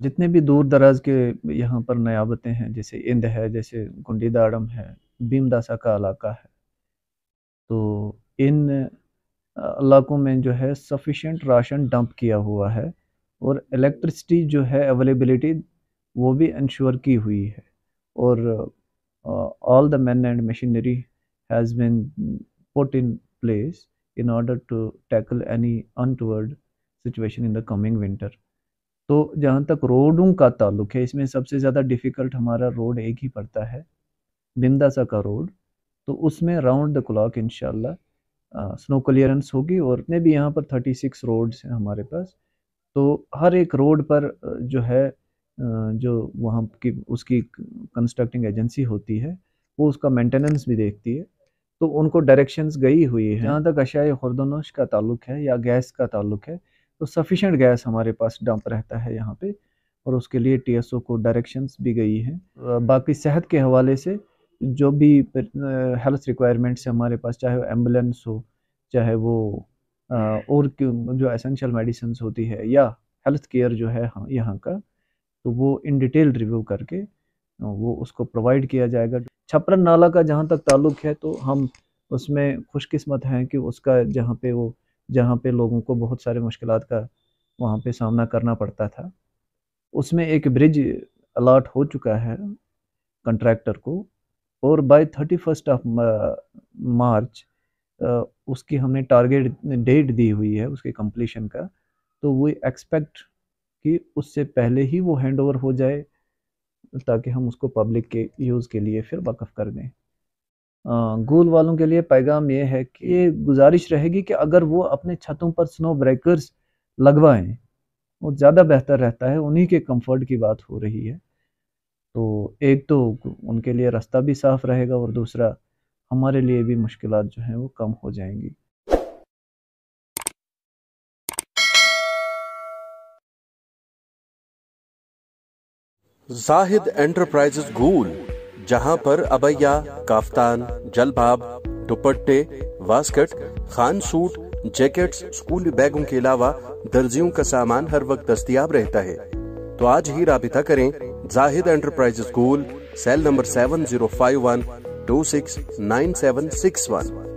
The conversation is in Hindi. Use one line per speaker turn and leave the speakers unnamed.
जितने भी दूर दराज के यहाँ पर नयाबतें हैं, जैसे इंद है, जैसे गुंडी दाड़म है, भीमदासा का इलाका है, तो इन इलाकों में जो है सफिशिएंट राशन डंप किया हुआ है और इलेक्ट्रिसिटी जो है अवेलेबिलिटी वो भी इंश्योर की हुई है। और all the men and machinery has been put in place in order to tackle any untoward situation in the coming winter। तो जहाँ तक रोडों का ताल्लुक है, इसमें सबसे ज़्यादा डिफ़िकल्ट हमारा रोड एक ही पड़ता है, बिंदासा का रोड। तो उसमें राउंड द क्लॉक इंशाल्लाह स्नो क्लियरेंस होगी और इतने भी यहाँ पर 36 रोड्स हैं हमारे पास। तो हर एक रोड पर जो है जो वहाँ की उसकी कंस्ट्रक्टिंग एजेंसी होती है, वो उसका मेंटेनेंस भी देखती है। तो उनको डायरेक्शंस गई हुई है। जहाँ तक अशाए खुर्दनोश का ताल्लुक है या गैस का ताल्लुक है, तो सफिशिएंट गैस हमारे पास डंप रहता है यहाँ पे और उसके लिए टीएसओ को डायरेक्शंस भी गई हैं। बाकी सेहत के हवाले से जो भी हेल्थ रिक्वायरमेंट्स हमारे पास, चाहे वो एम्बुलेंस हो, चाहे वो और जो एसेंशियल मेडिसिन होती है या हेल्थ केयर जो है हाँ यहाँ का, तो वो इन डिटेल रिव्यू करके वो उसको प्रोवाइड किया जाएगा। छपरन नाला का जहाँ तक ताल्लुक है, तो हम उसमें खुशकिस्मत हैं कि उसका जहाँ पे लोगों को बहुत सारे मुश्किलात का वहाँ पे सामना करना पड़ता था, उसमें एक ब्रिज अलॉट हो चुका है कंट्रैक्टर को और बाय 31 ऑफ मार्च उसकी हमने टारगेट डेट दी हुई है उसके कंप्लीशन का। तो वो एक्सपेक्ट कि उससे पहले ही वो हैंड ओवर हो जाए ताकि हम उसको पब्लिक के यूज़ के लिए फिर वक़्फ़ कर दें। गूल वालों के लिए पैगाम ये है कि ये गुजारिश रहेगी कि अगर वो अपने छतों पर स्नो ब्रेकर्स लगवाएं, वो ज़्यादा बेहतर रहता है। उन्हीं के कंफर्ट की बात हो रही है। तो एक तो उनके लिए रास्ता भी साफ रहेगा और दूसरा हमारे लिए भी मुश्किलात जो हैं वो कम हो जाएंगी।
जाहिद एंटरप्राइजेज गूल, जहां पर अबैया, काफ्तान, जलबाब, दुपट्टे, वास्कट, खान सूट, जैकेट्स, स्कूली बैगों के अलावा दर्जियों का सामान हर वक्त दस्तयाब रहता है। तो आज ही राबिता करें जाहिद एंटरप्राइजेज गूल, सेल नंबर 7051269761।